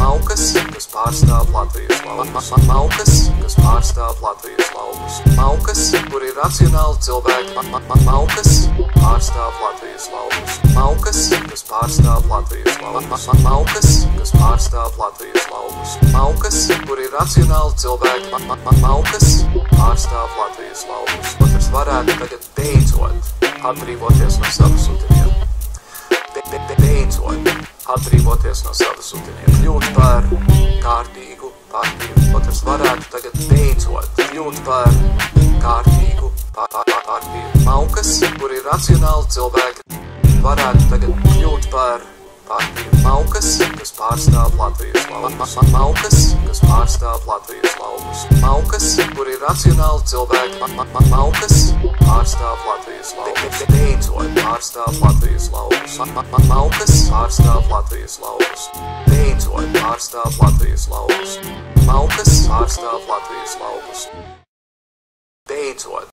Maukas, kas pārstāv Latvijas laukus. Maukas, kas pārstāv Latvijas laukus. Maukas, kur ir racionāli cilvēki. Maukas, pārstāv Latvijas laukus. Maukas, kas pārstāv Latvijas laukus. Maukas, kas pārstāv Latvijas laukus. Maukas, kur ir racionāli cilvēki. Maukas, pārstāv Latvijas laukus. Katrs varētu tagad beidzot atbrīvoties no sava sutiniem. Beidzot atbrīvoties no sava sutiniem. Kļūt par kārtīgu partiju. Katrs varētu tagad beidzot kļūt par kārtīgu partiju. Maukas, kur ir racionāli cilvēki, varētu tagad kļūt par partiju. Maukas, kas pārstāv Latvijas laukus. Maukas, kas pārstāv Latvijas laukus. Maukas, kur ir racionāli cilvēki. Maukas, pārstāv Latvijas laukus. Beidzot pārstāv Latvijas laukus. Maukas, pārstāv Latvijas laukus. Beidzot pārstāv Latvijas laukus. Maukas, pārstāv Latvijas laukus. Beidzot